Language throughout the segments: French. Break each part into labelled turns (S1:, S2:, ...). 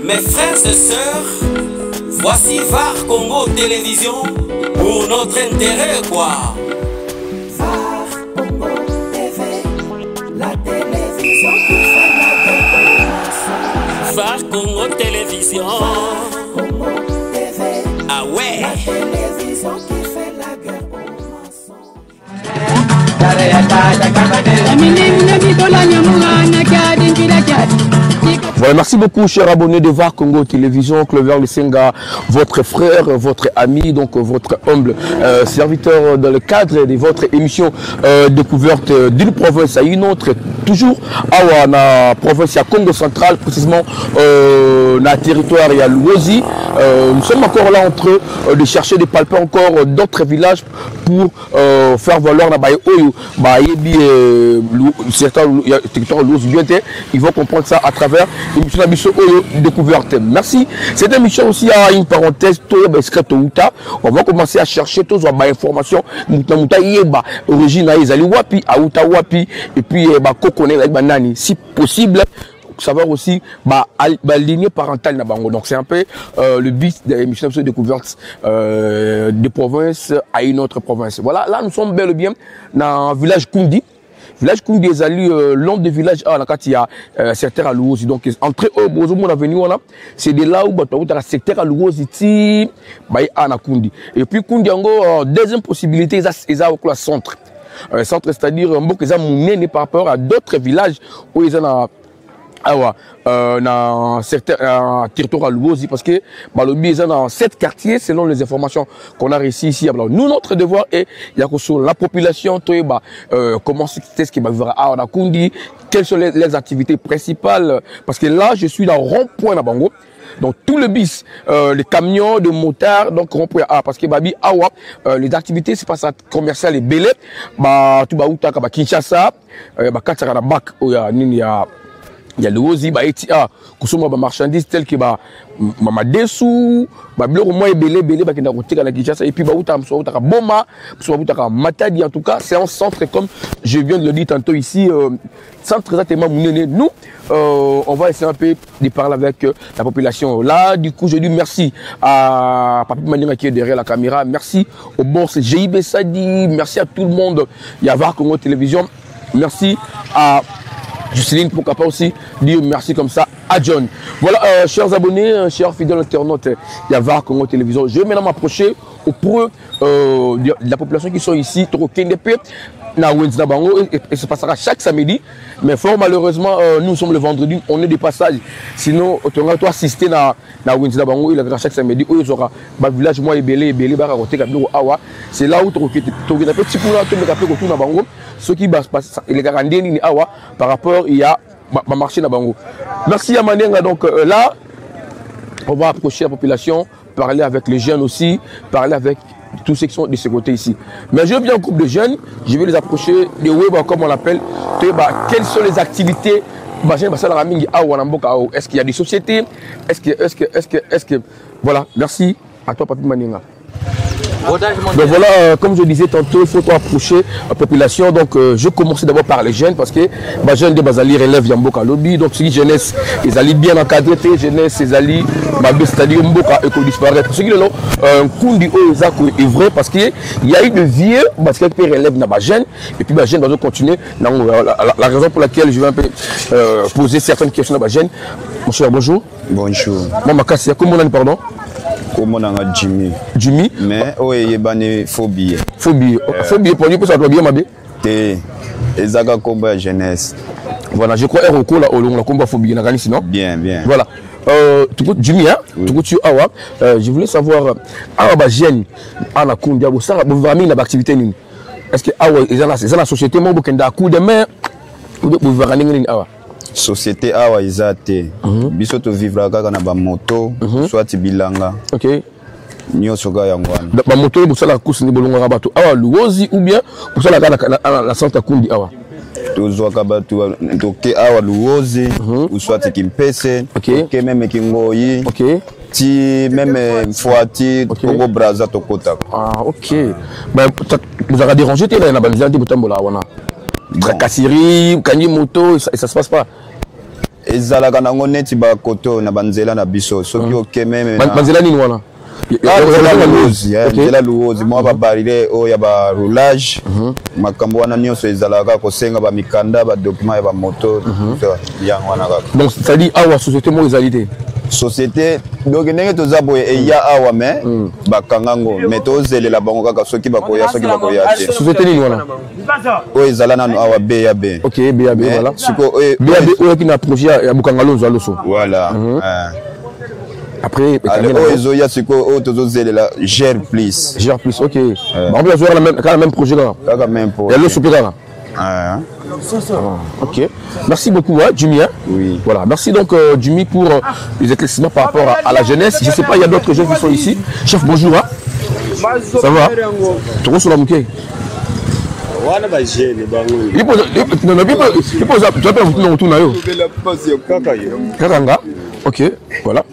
S1: Mes frères et sœurs, voici VAR Congo Télévision pour notre intérêt quoi.
S2: VAR Congo TV, la télévision qui fait la
S1: VAR Congo Télévision.
S2: VAR Congo TV,
S1: ah ouais.
S2: la télévision qui fait la guerre aux mensonges.
S3: Voilà, merci beaucoup, chers abonnés de VAR Congo Télévision. Clover Lusenga, votre frère, votre ami, donc votre humble serviteur dans le cadre de votre émission découverte d'une province à une autre, toujours à la province à Congo central, précisément dans le territoire à Luozi. Nous sommes encore là en train de chercher de palper encore d'autres villages pour faire valoir la baie Oyo, certains territoires Luozi. Ils vont comprendre ça à travers l'émission Oyo découverte. Merci. Cette émission aussi a une parenthèse. On va commencer à chercher toutes les informations. Origine wapi, Aouta wapi, et puis si possible. Savoir aussi lignée parentale na bango. Donc c'est un peu le but de l'émission de découverte de province à une autre province. Voilà, là nous sommes bel et bien dans le village Kundi. Village Kundi est allé long de village à la il y a secteur à Luozi. Donc entrée au Bozomo la venue là, c'est de là où le secteur à Luozi ti à na Kundi. Et puis Kundi encore deuxième possibilité ils ont le centre. Centre c'est-à-dire qu'ils ont par rapport à d'autres villages où ils ont dans certains territoires à Luozi parce que ils sont dans 7 quartiers selon les informations qu'on a réussi ici. Alors, nous, notre devoir est la population, comment c'est ce qui va vivre à Kundi, quelles sont les activités principales, parce que là, je suis dans rond-point à Bango. Donc tout le bis, les camions de motards, donc rond-point A, parce que babi awa, les activités c'est pas ça commercial et belé, tout Kinshasa, Katsara Bak, il y a le Ozi, kusoma marchandises telles que dessous, au moins belé qui n'a pas la Kinshasa et puis Boma, Matadi. En tout cas, c'est un centre comme je viens de le dire tantôt ici, centre exactement nous. On va essayer un peu de parler avec la population. Là, du coup, je dis merci à Papi Manira qui est derrière la caméra. Merci au boss GIB Sadi. Merci à tout le monde. Il y a VAR Congo Télévision. Merci à Justine, pourquoi pas aussi dire merci comme ça à John. Voilà, chers abonnés, chers fidèles internautes, il y a VAR Congo Télévision. Je vais maintenant m'approcher auprès de la population qui sont ici, et ça passera chaque samedi. Mais fort malheureusement, nous sommes le vendredi, on est de passage. Sinon, tu auras assister à Windsor Bango, il y aura chaque samedi où il y aura un village moi belé, c'est là où tu as un petit peu de Bango. Ce qui va se passer, il y a par rapport il y a marché dans Bango. Merci à Manenga. Donc là, on va approcher la population, parler avec les jeunes aussi, parler avec tous ceux qui sont de ce côté ici. Mais je viens en groupe de jeunes, je vais les approcher de web comme on l'appelle. Quelles sont les activités? Est-ce qu'il y a des sociétés? Est-ce que voilà, merci à toi Papi Manenga. Donc voilà, comme je disais tantôt, il faut approcher la population. Donc je commence d'abord par les jeunes parce que les jeunes de Bazali relèvent Yamboka Lobby. Donc si jeunesse, ils allaient bien encadrer, jeunesse, ils allaient, c'est-à-dire Mboka éco-disparaître. Ce qui est là, un Kundi est vrai parce qu'il y a eu de vieux parce qu'ils relèvent dans les jeunes et puis les jeunes doivent continuer. La raison pour laquelle je vais un peu poser certaines questions dans les jeunes. Mon cher, bonjour.
S4: Bonjour.
S3: Moi, ma casse, comment on pardon?
S4: Comment on a Jimmy?
S3: Jimmy?
S4: Mais oui, il y a une phobie.
S3: Phobie. Phobie pour lui, pour ça doit bien m'aber.
S4: Et Zaga combat jeunesse.
S3: Voilà, je crois que là, on a combat phobie, sinon.
S4: Bien, bien.
S3: Voilà. Jimmy, hein? Tu awa. Je voulais savoir, jeune, à la Kundi, ça va vraiment une activité. Est-ce que ils ont la société, moi, qui a un coup de main, ou vous avez awa?
S4: Société awa izate biso to vivra kaka na ba moto soit bilanga.
S3: OK.
S4: Nyoso ga yangwana.
S3: Ba moto bo sala kusi ni bolonga bato awa Luozi ou bien pour sala la centre Kundi awa.
S4: To zoka bato to ke awa Luozi ou soit Kimpese,
S3: OK
S4: même Kingoyi.
S3: OK.
S4: Ti même Fouati Congo Brazza to kota.
S3: Ah OK. Ben vous avez dérangé là na banzandi botambola wana. Tracasserie, Kanyi moto, ça se passe pas.
S4: ezalaka nango neti bakoto na banzela na biso soki okememe
S3: banzela nini wana
S4: nzela luozi mwa babarire oyo ya baroulage makambo wana nyonso ezalaka kosenga bamikanda badokima ya bamoto yango wana kaka
S3: donc c'est-à-dire awa société moko ezali te
S4: société donc ndenge toza boye eya awa me bakangango me tozelela bango kaka soki bakoya te
S3: société nini wana
S4: oyo ezala nano awa BAB
S3: ok BAB voilà
S4: siko
S3: BAB oyo ki na projet ya Bukangalonzo aloso
S4: voilà
S3: après
S4: oyo ya siko oyo tozozelela gère plus
S3: ok on peut jouer la même projet là
S4: kaka même pour
S3: ya loso pe kaka
S4: ok,
S3: merci beaucoup Jimmy.
S4: Oui.
S3: Voilà, merci donc Jimmy pour les éclaircissements par rapport à la jeunesse. Je ne sais pas, il y a d'autres jeunes qui sont ici. Chef, bonjour. Ça va? Tu es sur la mouquet? Ok, voilà.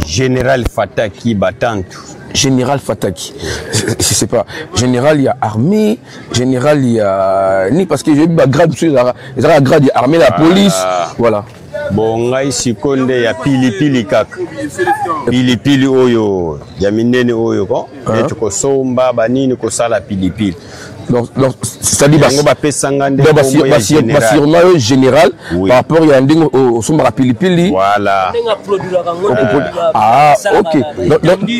S5: Général Fataki Batantu.
S3: Général Fataki. Je sais pas. Général, il y a armée. Général, il y a. Ni parce que j'ai eu ma grade, il y a grade, il y a armée, la police. Voilà.
S5: Bon, ngai sikonde ya pilipili kaka. Pilipili oyo. Ya minene oyo ko. Et ko somba banini ko sala pilipili.
S3: Donc c'est-à-dire général par rapport à un au somba pilipili.
S5: Voilà.
S3: Ah, ok.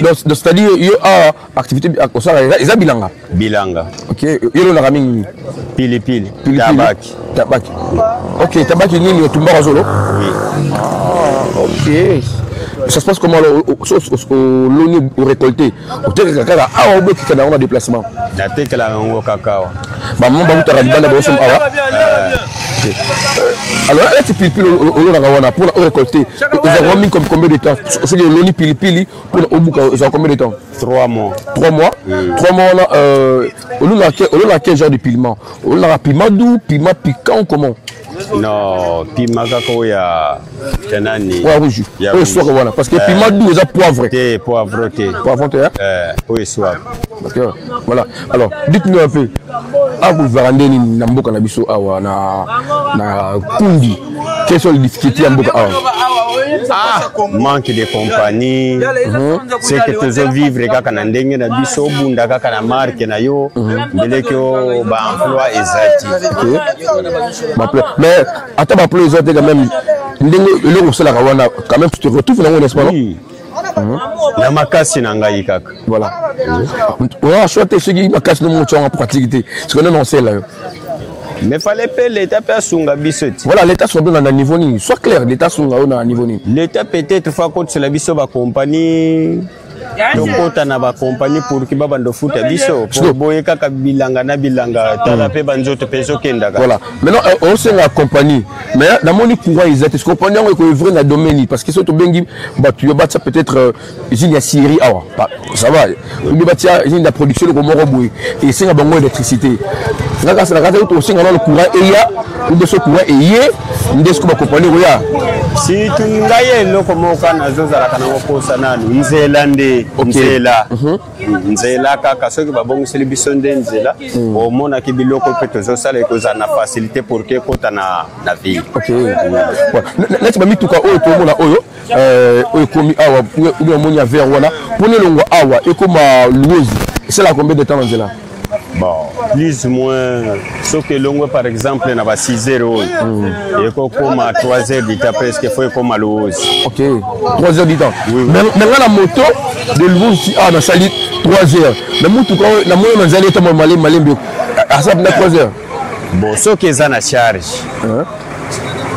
S3: Donc c'est-à-dire il y a activité au sala ils bilanga.
S5: Bilanga.
S3: Ok. Il y a raming
S5: pilipili.
S3: Tabaki. Ok, tabaki nini tumba zolo.
S5: Oui.
S3: Ah, ok. Ça se passe comment l'ONU au récolté au terre kakara ah au qui kana on a déplacement
S5: na teke la ngo kakao
S3: maman ba mutara libanda ba som awa alors là tu pilipili on a wana pour récolter ils ont mis comme combien de temps c'est l'ONU pilipili pour au bout ils ont combien de temps
S5: 3 mois
S3: 3 mois 3 mois on a quel genre de piment on a piment doux piment piquant comment
S5: non piment kako ya tenani
S3: ouais rouge oui soit voilà parce que piment doux c'est poivre
S5: oui soit
S3: voilà alors dites-nous un peu à vous varandeni na mboka na biso awa na kundi quelles sont les difficultés à mboka awa
S5: manque de compagnie c'est que toujours vivre kaka na ndenge na biso bunda kaka na marque na yo mbeleke o ba emploi exact
S3: mais attends ba emploi exact quand même ndenge le osala kawana quand même tu te retrouves dans n'est-ce pas non
S5: na makasi na ngai kaka
S3: voilà on a choisi ce qui makasi no moto en pratique ce qu'on annonce là
S5: mais fallait pas l'état personne biso
S3: voilà l'état soit dans un niveau ni soit clair l'état sont dans un niveau ni
S5: l'état peut-être fois contre la biso ba compagnie tokota na ba compagnie pour ki baba ndo futa biso pour boye kaka bilanga na bilanga tala pe banzoto peso kenda
S3: voilà maintenant on se la compagnie mais dans mon courant ils étaient compagnie on est vrai na domaine parce que surtout bengi bah tu vas peut-être usine ya Syrie awa ça va on va tia usine de production le Komoro boy et c'est la bango électricité là c'est la radio to singa le courant et ya de ce courant et yé ndesko ba compagnie roya
S5: si tu ngaye loko moka na zozala kana kosa nanu nzela nde nzela nzela kaka soki babongiseli biso nde nzela omona ki biloko pe tozosala ekozala na facilité pour que kota na ville
S3: ok neti bamituka oyo tomona oyo oyo komi awa ou moni ya vert wana pone longo awa ekoma loueuse c'est la combien de temps nzela
S5: bon plus ou moins sauf que longo par exemple na ba 6h et comme à 3h du temps presque faut comme à l'ose
S3: ok 3h du temps
S5: oui.
S3: mais la moto de l'ose na sali 3h mais mutu ko na moyo na zali tamo malembe à ça na 3h
S5: bon ce que ça na charge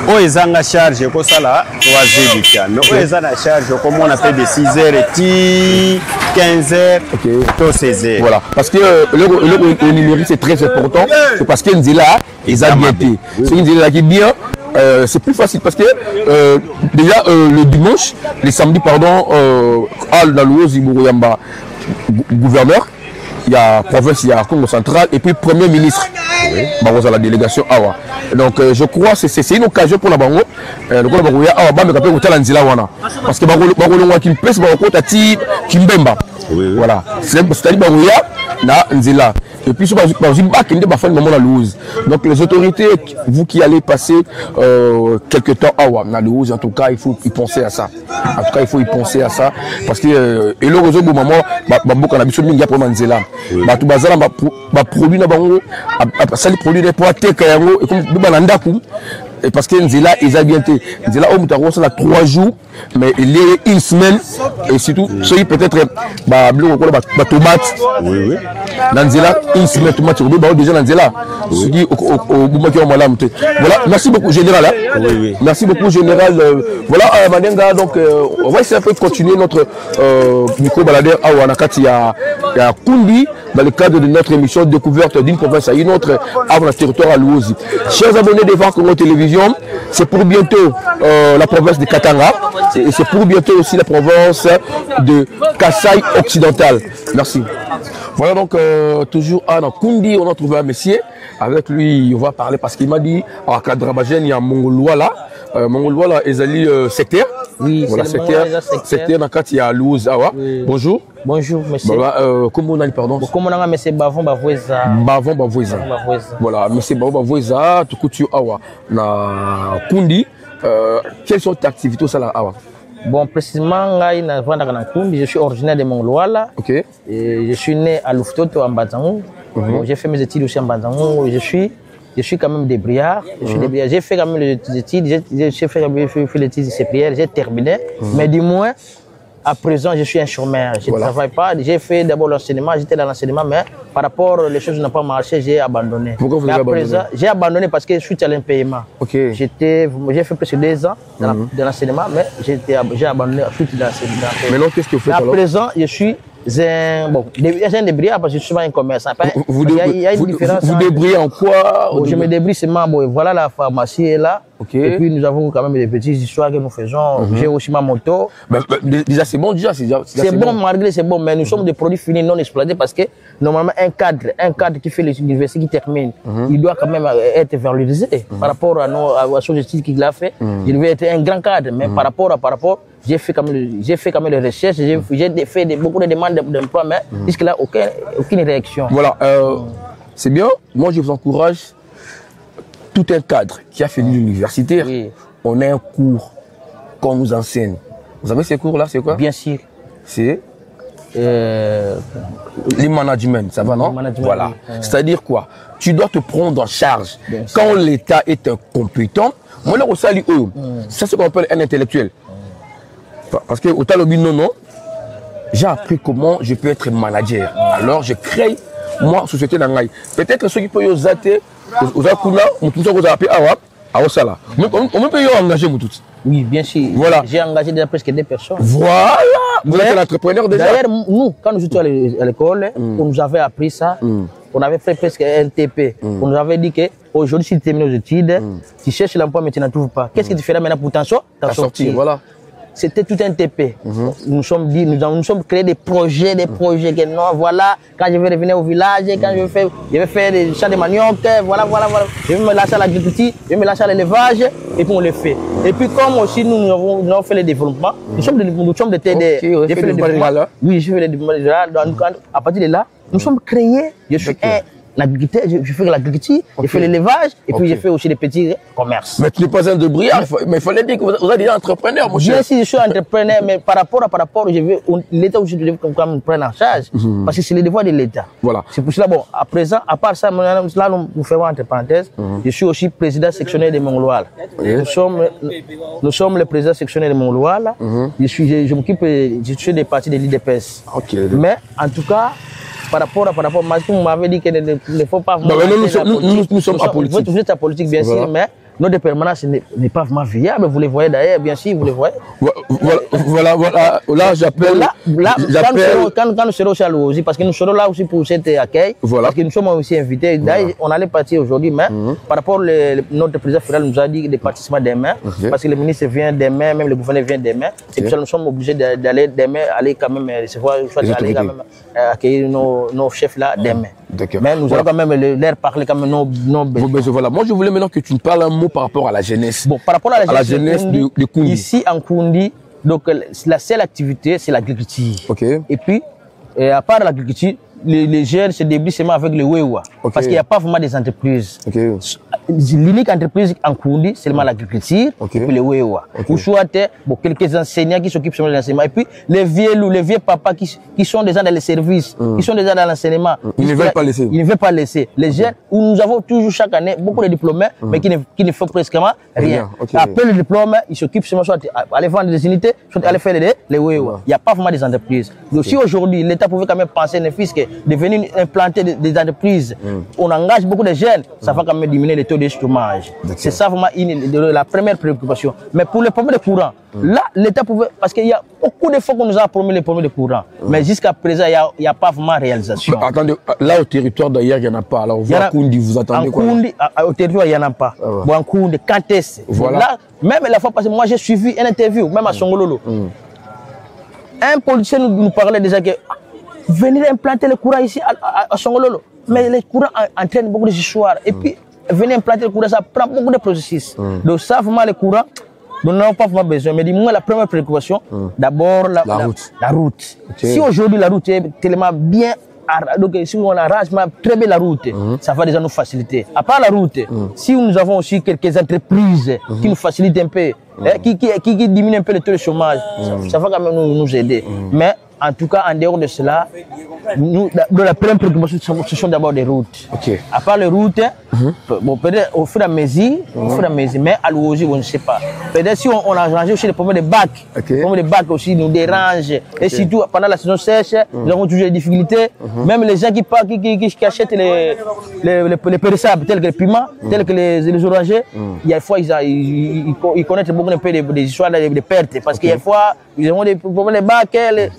S5: o ezanga charge ko sala 3h du temps mais o ezana charge comme on appelle de 6h et 15h to 16h
S3: voilà parce que le numérique c'est très important c'est parce que nzela ils a bien été c'est nzela qui bien c'est plus facile parce que déjà le dimanche les samedis pardon à la louose Ibouyamba gouverneur il y a province il y a Congo central et puis premier ministre à la délégation awa donc je crois c'est une occasion pour la bango le ko bango ya awa ba me kapé utala nzila wana parce que bango ngwa ki pesa bango kota ti kimbemba voilà c'est-à-dire bango ya na nzila Et puis, donc les autorités, vous qui allez passer quelque temps à Louise, en tout cas, il faut y penser à ça. En tout cas, il faut y penser à ça. Parce que, et le réseau, moment, on a besoin de Manzela. Tout bazar, produit, ça les produits, pour attaquer, et comme, et parce que Nzela, ils ont bien été. Nzela, on a 3 jours, mais il y a une semaine, et surtout, peut-être, tomate.
S5: Oui, oui.
S3: Nzela, une semaine, tomate, déjà Nzela. Voilà, merci beaucoup, général.
S5: Oui, oui.
S3: Merci beaucoup, général. Voilà, Manenga, donc, on va essayer un peu de continuer notre micro-baladeur à Wanakati à Kundi, dans le cadre de notre émission Découverte d'une province à une autre, à notre territoire à Louosi. Chers abonnés de Var Congo Télévision, c'est pour bientôt la province de Katanga et c'est pour bientôt aussi la province de Kasaï occidental. Merci. Voilà donc toujours à Kundi, on a trouvé un messier. Avec lui, on va parler parce qu'il m'a dit à Kadrabajen, il y a Mongolwala. Mongolwala, Ezali secteur.
S6: Oui,
S3: voilà,
S6: c'est
S3: secteur dans il y a Louise Awa. Oui. Bonjour.
S6: Bonjour, monsieur.
S3: Comment on a dit, pardon?
S6: Comment on a monsieur Bavon Bavoueza.
S3: Bavon Bavoueza. Voilà, monsieur Bavon Bavoueza, tout couture Awa. Na Kundi. Quelles sont tes activités au Sala Awa?
S6: Bon, précisément, je suis originaire de Mongolwala.
S3: Ok.
S6: Et je suis né à Louftoto en Bazangou. Bon, j'ai fait mes études aussi en Bazangou. Je suis quand même débrouillard. J'ai fait quand même les études. J'ai fait les études CPR. J'ai terminé. Mais du moins, à présent, je suis un chômeur. Je ne travaille pas. J'ai fait d'abord l'enseignement. J'étais dans l'enseignement, mais par rapport aux choses n'ont pas marché, j'ai abandonné.
S3: Pourquoi vous avez abandonné?
S6: J'ai abandonné parce que je suis allé un paiement.
S3: Okay.
S6: J'ai fait presque 2 ans dans l'enseignement, mais j'ai abandonné suite dans l'enseignement.
S3: Maintenant, qu'est-ce que vous faites
S6: alors? À présent, je suis un débrouillard parce que je suis souvent un commerçant. Il y a une différence.
S3: Vous débrouillez en quoi?
S6: Je me débrouille seulement. Voilà, la pharmacie est là.
S3: Okay.
S6: Et puis nous avons quand même des petites histoires que nous faisons. J'ai aussi ma moto.
S3: Déjà, c'est bon, déjà.
S6: C'est bon, malgré c'est bon, mais nous sommes des produits finis non exploités parce que normalement, un cadre qui fait l'université, qui termine, il doit quand même être valorisé par rapport à choses qu'il a fait. Il devait être un grand cadre, mais par rapport, j'ai fait quand même les recherches, j'ai fait beaucoup de demandes d'emploi, mais jusque-là, aucune réaction. Voilà,
S3: c'est bien. Moi, je vous encourage. Tout un cadre qui a fait l'université, on a un cours qu'on nous enseigne. Vous savez ces cours-là, c'est quoi?
S6: Bien sûr.
S3: C'est le management, ça va, non? Voilà. Oui. C'est-à-dire quoi? Tu dois te prendre en charge. Quand l'État est incompétent, moi, là, ça, c'est ce qu'on appelle un intellectuel. Parce que au Talobi, non, j'ai appris comment je peux être manager. Alors, je crée, moi, société d'Angaï. Peut-être que ceux qui peuvent y attaquer, on peut engager tout.
S6: Oui, bien sûr.
S3: Voilà.
S6: J'ai engagé déjà presque 2 personnes.
S3: Voilà. Vous êtes un entrepreneur déjà.
S6: D'ailleurs, nous, quand nous étions à l'école, on nous avait appris ça. On avait fait presque un TP. On nous avait dit qu'aujourd'hui, si tu termines nos études, tu cherches l'emploi mais tu n'en trouves pas. Qu'est-ce que tu feras maintenant pour t'en sortir? Voilà. C'était tout un TP. Nous sommes créés des projets que non, voilà, quand je vais revenir au village, quand je vais faire des champs de manioc, voilà. Je vais me lâcher à l'agriculture, je vais me lâcher à l'élevage, et puis on le fait. Et puis comme aussi nous avons fait le développement, nous sommes des j'ai fait le développement. Oui, j'ai fait le développement. À partir de là, nous sommes créés, je suis l'agriculture, je fais l'agriculture, je fais l'élevage et puis je fais aussi des petits commerces.
S3: Mais tu n'es pas un débrouillard, mais il fallait dire que vous êtes déjà entrepreneur, mon cher.
S6: Bien sûr, je suis entrepreneur, mais par rapport, l'État aussi doit quand même prendre en charge, parce que c'est le devoir de l'État. Voilà. C'est pour cela, bon, à présent, à part ça, là, nous faisons entre parenthèses, je suis aussi président sectionnaire de Mongolwala. Nous sommes le président sectionnaire de Mongolwala. Je suis des partis de l'IDPS. Mais en tout cas, par rapport, vous m'avez dit qu'il ne faut pas...
S3: Nous sommes apolitiques.
S6: Vous êtes apolitique, bien sûr, mais notre permanence n'est pas vraiment viable. Vous les voyez d'ailleurs, bien sûr, vous les voyez.
S3: Voilà. Là, j'appelle...
S6: Quand nous serons aussi à Louosi, parce que nous serons là aussi pour cet accueil, parce que nous sommes aussi invités. D'ailleurs, on allait partir aujourd'hui, mais par rapport notre président fédéral nous a dit des participants demain, parce que le ministre vient demain, même le gouverneur vient demain. Et puis nous sommes obligés d'aller demain, aller quand même recevoir, aller quand même accueillir nos chefs là demain. Mais nous allons quand même leur parler comme nos besoins.
S3: Voilà. Moi, je voulais maintenant que tu nous parles un mot par rapport à la jeunesse.
S6: Bon, par rapport à
S3: la jeunesse de Kundi.
S6: Ici, en Kundi, donc la seule activité, c'est l'agriculture.
S3: Ok.
S6: Et puis, à part l'agriculture, les jeunes se débrouillent seulement avec le Wewa. Parce qu'il n'y a pas vraiment des entreprises. L'unique entreprise en Kundi, c'est seulement l'agriculture et puis le Wewa. Ou soit quelques enseignants qui s'occupent seulement de l'enseignement. Et puis les vieux papas qui sont déjà dans les services, qui sont déjà dans l'enseignement.
S3: Ils ne veulent pas laisser.
S6: Ils ne veulent pas laisser. Les jeunes, où nous avons toujours chaque année beaucoup de diplômés, mais qui ne font presque rien. Après le diplôme, ils s'occupent seulement soit à aller vendre des unités, soit à aller faire les Wewa. Il n'y a pas vraiment des entreprises. Donc si aujourd'hui, l'État pouvait quand même penser de venir implanter des entreprises, on engage beaucoup de jeunes, ça va quand même diminuer les taux de chômage. C'est ça vraiment la première préoccupation. Mais pour les problèmes de courant, là, l'État pouvait, parce qu'il y a beaucoup de fois qu'on nous a promis les problèmes de courant, mais jusqu'à présent, il n'y a pas vraiment réalisation.
S3: Attendez, là au territoire d'ailleurs, il n'y en a pas. Alors, vous, à Kundi, vous attendez quoi?
S6: Au territoire, il n'y en a pas. Bon, en Kundi, quand est-ce?
S3: Voilà.
S6: Là, même la fois passée, moi j'ai suivi une interview, même à Songololo. Un politicien nous parlait déjà que venir implanter le courant ici à Songololo. Mais le courant entraîne beaucoup d'histoires. Et puis, venir implanter le courant, ça prend beaucoup de processus. Donc, ça, vraiment, le courant, nous n'avons pas vraiment besoin. Mais dis-moi, la première préoccupation, d'abord, la route. Si aujourd'hui, la route est tellement bien, donc si on arrange très bien la route, ça va déjà nous faciliter. À part la route, si nous avons aussi quelques entreprises qui nous facilitent un peu, qui diminuent un peu le taux de chômage, ça va quand même nous aider. Mais en tout cas, en dehors de cela, la première préoccupation, ce sont d'abord des routes. À part les routes, bon, peut-être au fur et à mesure, mais à l'ouosi, on ne sait pas. Peut-être si on a arrangé aussi les problèmes de bac. Les problèmes de bac aussi nous dérangent. Et surtout, pendant la saison sèche, nous avons toujours des difficultés. Même les gens qui achètent les périssables, tels que les piments, tels que les orangers, il y a des fois, ils connaissent beaucoup un peu des histoires de pertes. Parce qu'il y a des fois, ils ont des problèmes de bac,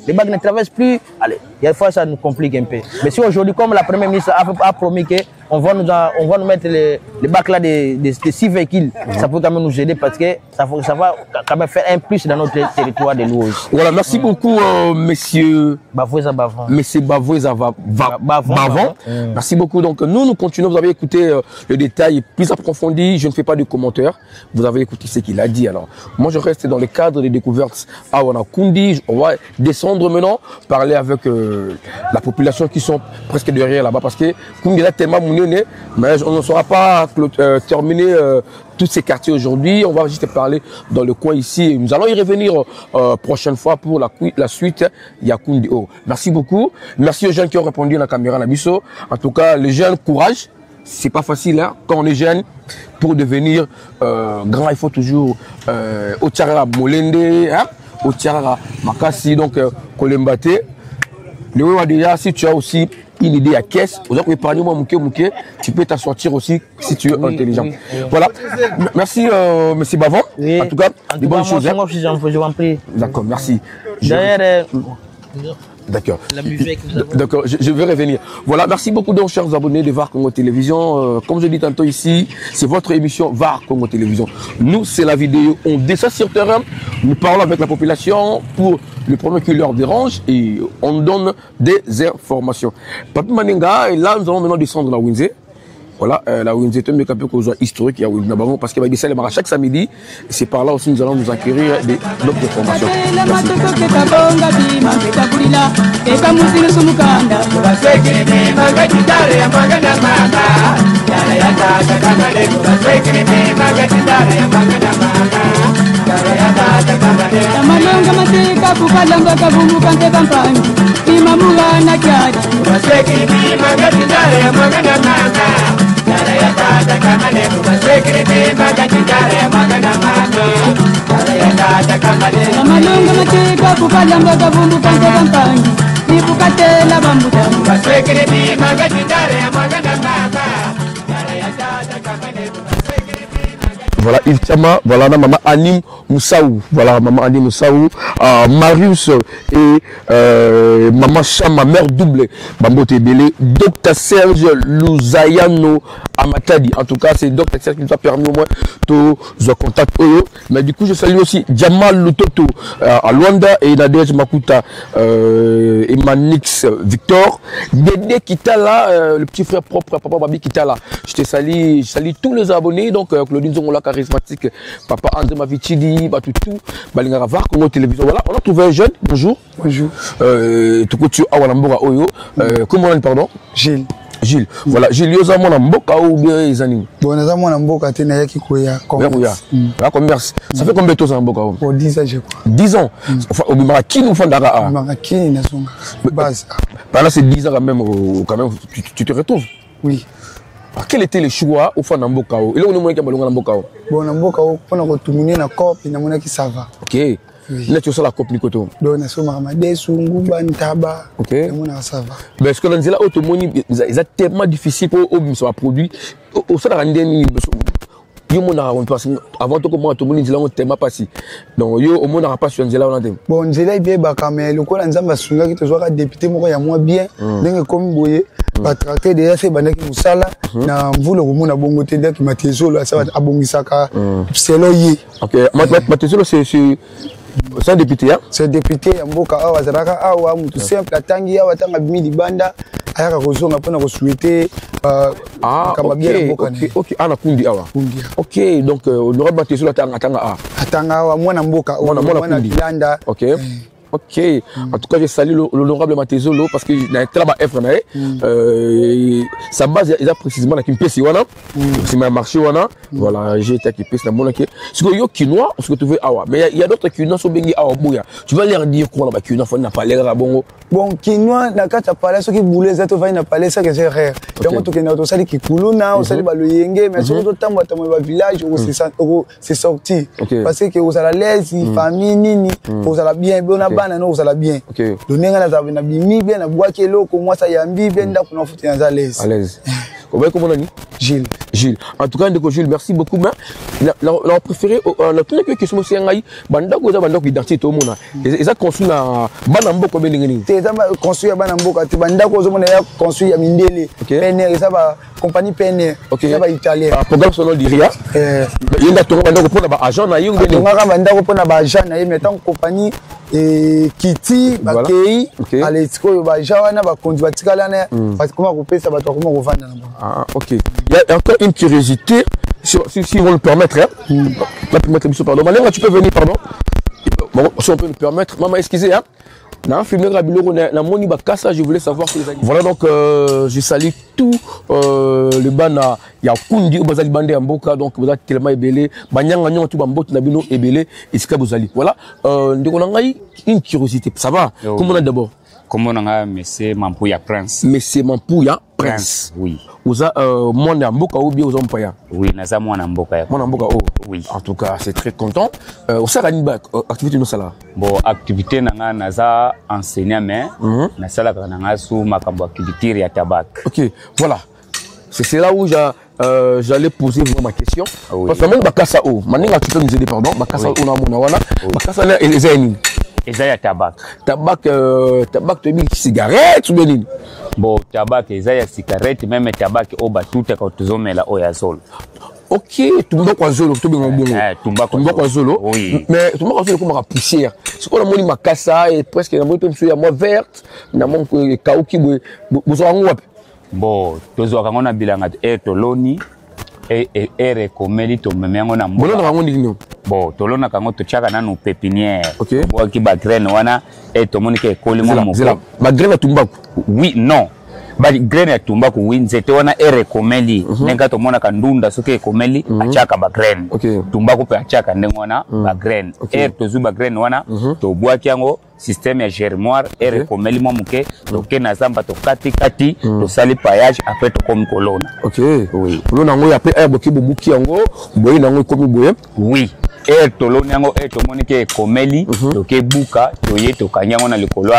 S6: les bacs ne traversent plus. Allez, il y a des fois, ça nous complique un peu. Mais si aujourd'hui, comme la première ministre a promis qu'on va nous mettre les bacs là des 6 véhicules, ça peut quand même nous aider parce que ça va quand même faire un plus dans notre territoire de Louosi.
S3: Voilà, merci beaucoup, messieurs
S6: Bavoueza-Bavon.
S3: Monsieur Bavoueza-Bavon. Merci beaucoup. Donc, nous continuons. Vous avez écouté le détail plus approfondi. Je ne fais pas de commentaires. Vous avez écouté ce qu'il a dit. Alors, moi, je reste dans le cadre des découvertes à Wanakundi. On va descendre maintenant, parler avec la population qui sont presque derrière là-bas parce que Kundi est tellement mounionné, mais on ne saura pas terminer tous ces quartiers aujourd'hui. On va juste parler dans le coin ici. Nous allons y revenir prochaine fois pour la suite. Yakundi. Merci beaucoup. Merci aux jeunes qui ont répondu à la caméra Nabiso. En tout cas, les jeunes, courage. C'est pas facile hein, quand on est jeune. Pour devenir grand, il faut toujours au Tchara Molende, hein, au Tchara Makasi, donc Kolembate. Le Wewa déjà, si tu as aussi une idée à caisse, vous avez épargné moi Mouké, tu peux t'en sortir aussi si tu es intelligent. Voilà. Merci monsieur Bavon. En tout cas, de bonnes choses.
S6: Je vous en prie.
S3: D'accord, merci.
S6: D'ailleurs,
S3: d'accord. D'accord, je vais revenir. Voilà, merci beaucoup donc chers abonnés de VAR Congo Télévision. Comme je dis tantôt ici, c'est votre émission VAR Congo Télévision. Nous, c'est la vidéo. On descend sur terrain, nous parlons avec la population pour le problème qui leur dérange et on donne des informations. Papi Manenga, et là nous allons maintenant descendre la Winze. Voilà, la Winze est un peu historique, il y a Winze Nabaron parce qu'il va descendre chaque samedi. C'est par là aussi nous allons nous acquérir d'autres informations.
S7: Tamalonga mateka kukalanga kavumu kante kampangi imamula na kyadi baseki ni magati ndare ya magana manga ndare ya tata kama leo baseki ni magati ndare ya magana manga ndare ya tata kama leo tamalonga mateka kukalanga kavumu kante kampangi ibukatela bambuda baseki ni magati ndare ya magana manga ndare ya tata kama leo.
S3: Voilà, Yves Tiama, voilà, maman Anim Moussaou, voilà, maman Anim Moussaou, Marius et maman Chama, mère double, Bambote Belé, Dr Serge Louzayano Amatadi. En tout cas, c'est Dr Serge qui nous a permis au moins de contact. Mais du coup, je salue aussi Jamal Lutoto à Luanda et Nadej Makuta et Manix Victor. Dédé Kitala, le petit frère propre, papa Babi Kitala. Je salue tous les abonnés, donc Claudine Zongola charismatique, papa André Mavichidi, Balobi, tout, Balingara Var, Congo Télévision. Voilà, on a trouvé un jeune. Bonjour.
S8: Bonjour.
S3: Tukutu Awanamboka Oyo. Comment on dit, pardon?
S8: Gilles.
S3: Gilles. Voilà, Gilles, yoza mona mboka ou bien les animaux?
S8: Bon, on a mona mboka tena yaki koya commerce.
S3: La commerce. Ça fait combien de temps en mboka?
S8: Pour 10 ans, je crois.
S3: 10 ans. Enfin, au Bimarakine ou Fandara?
S8: Bimarakine, na songa. Base.
S3: Pendant ces 10 ans quand même, tu te retrouves?
S8: Oui.
S3: Quel était le choix au fond d'Amboka? Et là, on a moyen de Mboka.
S8: Bon, Mboka, on a retourné dans la COP et on a qui ça va.
S3: Ok. Là, tu as la COP Nikoto.
S8: Donc, on a somme Ramadé, Sunguba, Ntaba.
S3: Ok.
S8: On a ça va.
S3: Mais ce que l'on dit là, c'est tellement difficile pour eux, produit. Au sein de la avant tout comment tout le monde dit là on t'aime pas si donc yo au monde n'a pas sur Nzela on t'aime
S8: bon Nzela bien baka mais le ko nzamba sunga ki to zoka député moko ya moi bien ndenge comme boye ba traquer déjà c'est bana ki musala na mvulo ko mona bongo te ndaki matezolo ça abongisaka selo yi
S3: OK matezolo c'est un député hein
S8: c'est député ya mboka awa zaraka awa mutu simple atangi awa tanga bimi libanda ayaka kozonga pona ko souhaiter kama bien mboka
S3: OK ana kundi awa OK donc honorable matezolo atanga
S8: awa mwana mboka mwana bilanda
S3: OK OK. En tout cas, je salue l'honorable Matezolo parce qu'il a été là-bas, sa base, il a précisément qui me pèse, c'est ma marché, voilà, j'ai été qui pèse, ce que yo quinoa, on se retrouve awa. Mais il y a d'autres quinoa sont bengi awa bouya. Tu vas leur dire quoi là-bas, quinoa, faut n'a pas l'air à bongo.
S8: Bon, quinoa, na kata pala, ceux qui voulaient ça, tu vas n'a pas l'air, ça que c'est rare. Donc, tu connais, tu sais, qui kuluna, on sait pas le yenge, mais surtout, tant que village, c'est sorti. Parce que vous avez l'aise, famille, nini, vous avez bien, bana no uzala bien donenga na zabe na bimi bien na bwa keloko moi ça yambi bien nda kuna futi na l'aise
S3: à l'aise comment on dit Gilles en tout cas ndeko Gilles merci beaucoup mais la préféré la toute question c'est ngai banda ko za banda ko identité to mona eza construit na bana mboko belengeni
S8: te za construit bana mboko te banda ko zo mona ya construit ya mindele PNR eza ba compagnie PNR eza ba italien
S3: programme sonore diria yenda to banda ko pona ba agent na yingo
S8: ngeni ngaka banda ko pona ba agent na mais tant compagnie et Kiti bakei aletiko ba jawana ba kondi batikala na parce que comment ko pesa ba to comment ko vanda na
S3: OK il y a encore une curiosité si on le permettre la permettre pardon Malenga tu peux venir pardon bon si on peut le permettre maman excusez hein na filmer la biloko na moni bakasa je voulais savoir si les animaux voilà donc je salue tout le bana ya kundi bazali bande ya mboka donc vous êtes tellement ebelé banyanga nyonga tout bambot na bino ebelé esika bozali voilà ndeko na ngai une curiosité ça va comment on a d'abord
S9: comment on a monsieur Mampuya Prince
S3: monsieur Mampuya Prince
S9: oui
S3: oza mwana mboka ou bien oza mpaya
S9: oui naza mwana mboka
S3: oui en tout cas c'est très content osala ni ba activité no sala
S9: bon activité nanga naza enseignant mais na sala nanga sous makambo activité ya tabac
S3: OK voilà c'est là où j'allais poser ma question parce que même bakasa o maninga tu peux nous aider pardon bakasa o na mona wana bakasa na elezeni
S9: ezaya tabac
S3: to bi cigarette ou bien
S9: bon tabac ezaya cigarette même tabac o batuta ka tuzomela o ya zolo
S3: OK tumbako zolo to bi ngobongo
S9: tumbako
S3: zolo
S9: oui
S3: mais tumbako zolo comme poussière c'est quoi la moni makasa et presque na moni pe ya moi verte na mon kauki bozo ngwapi
S9: bon tozo kangona bilanga toloni rekomeli to memengo na
S3: mbola na ngoni nino
S9: bon tolona kango to chaka nanu pépinière
S3: OK
S9: bo ki ba graine wana to monike ekoli mo moko
S3: ba graine tumbako
S9: oui non ba graine ya tumbako oui nzete wana rekomeli nenga to mona kandunda soke ekomeli achaka ba graine tumbako pe achaka ndengo wana ba graine to zuba graine wana to boaki yango système ya germoire rekomeli mo muke to ke na zamba to kati to sali paillage après to comme colonna
S3: OK oui colonna ngo après ay boki bubuki yango boyi nango komi boye
S9: oui toloni yango to monike ekomeli to ke buka to ye to kanyango na likolo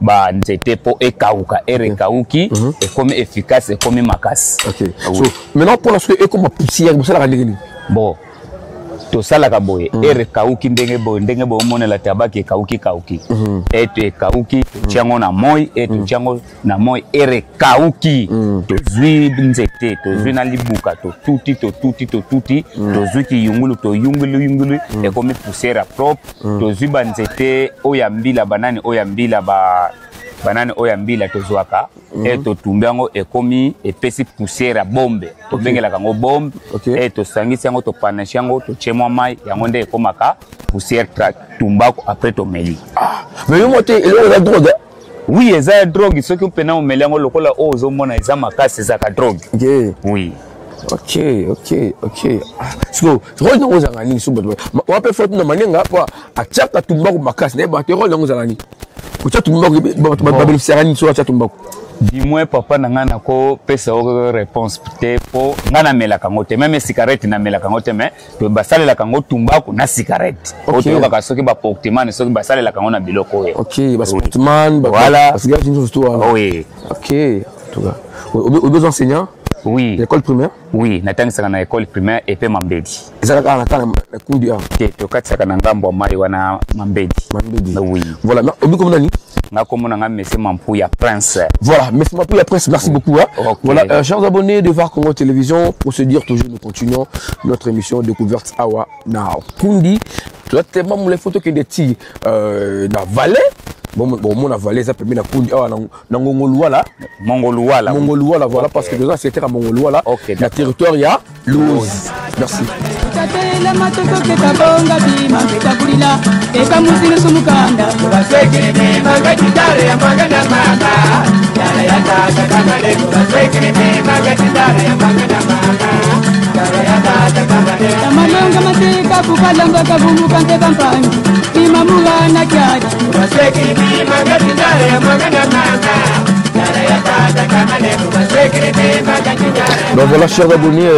S9: ba nzete po ekauka rekauki et comme efficace et comme makasi
S3: OK so maintenant pour la suite et comme poussière vous ça la ndengeni
S9: bon to sala ka boye rekauki ndenge bo mona la tabaki ekauki et to ekauki to tiango na moi et to tiango na moi rekauki to zwi nzete to zwi na libuka to tuti to zwi ki yungulu et comme poussière propre to zwi ba nzete oyambila banani oyambila ba banane oya mbila tozwaka et totumbi yango ekomi epesi poussière ya bombe tobengelaka yango bombe et tosangisi yango topanache yango totie mwa mai yango nde ekomaka poussière tumbako après tomeli.
S3: Mais yo mote eloko ya drogue.
S9: Oui, eza ya drogue soki mpena omeli yango lokola oyo ozomona eza makasi ezaka drogue. Oui.
S3: Ok. So, rôle nango zanga nini suba. On peut faire une manière ngapa achaka tumbako makasi na ba rôle nango zanga nini. Ucha tumbako ba bénéficiaire ni so acha tumbako.
S9: Dis-moi papa nanga na ko pesa o réponse te po ngana mela kango te même cigarette na mela kango te mais to basalela kango tumbako na cigarette. Oto ka soki ba portement soki basalela kango na biloko.
S3: Ok, ba sportman,
S9: voilà.
S3: Cigarette ni so to.
S9: Oui.
S3: Ok, tout cas. Au besoin enseignant.
S9: Oui.
S3: L'école primaire?
S9: Oui, natangisaka na école primaire et puis Mambedi.
S3: Ezalaka na kana na kundi a.
S9: Te to katsaka na ngambo mai wana Mambedi. Oui.
S3: Voilà, obi comme nani?
S9: Nakomona nga Monsieur Mampouya Prince.
S3: Voilà, Monsieur Mampouya Prince, merci beaucoup. Hein. Okay. Voilà, chers abonnés de VAR Congo Télévision, pour se dire toujours, nous continuons notre émission Découverte Awa Now. Kundi, tu as tellement les photos que des petits dans Valais. Bon, mon avalé, ça peut bien la kundi. Ah, Mongoluala.
S9: Mongoluala,
S3: voilà, parce que déjà c'était à Mongoluala.
S9: Ok.
S3: Le territoire, il y a l'Oz. Merci.
S7: Tamalonga mateka kukalanga kavumu kante kampangi imamula na kyadi baseki ni magati ndare ya magana mama ndare ya tata kama leo baseki ni magati ndare.
S3: Donc voilà, chers abonnés,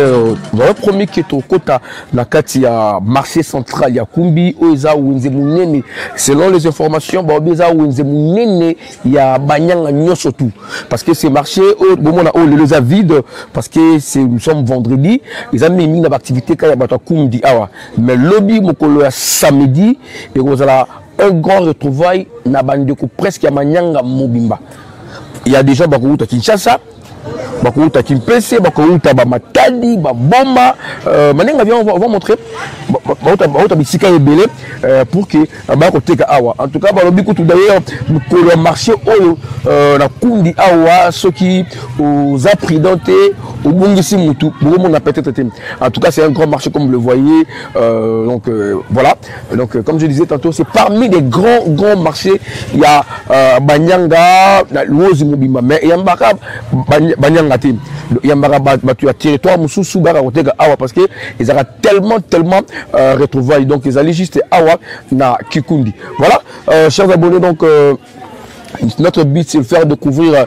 S3: voilà premier qui est au quota la kati ya marché central ya Kumbi oza wenze munene selon les informations ba oza wenze munene ya banyanga nyoso tout parce que ces marchés bon on a les a vide parce que c'est nous sommes vendredi ils ont mis une activité quand ya bata Kumbi awa mais lobby mokolo ya samedi et vous allez un grand retrouvaille na bandeko presque ya manyanga mobimba. Il y a des gens bakouta Kinshasa bakouta Kimpese bakouta ba Matadi ba Bomba manenga vient on va montrer bakouta bisika ebele pour que ba koteka awa en tout cas ba lobi kutu d'ailleurs le marché oyo na kundi awa soki aux appridenté au bongisi mutu beaucoup on a peut-être en tout cas c'est un grand marché comme vous le voyez donc voilà donc comme je disais tantôt c'est parmi les grands marchés il y a Banyanga Lozi Mobimba mais il y a Mbaka Banyanga team il y a Mbaka batu ya territoire mususu baka koteka awa parce que ils ont tellement retrouvailles donc ils allaient juste awa na Kikundi. Voilà chers abonnés donc notre but c'est de faire découvrir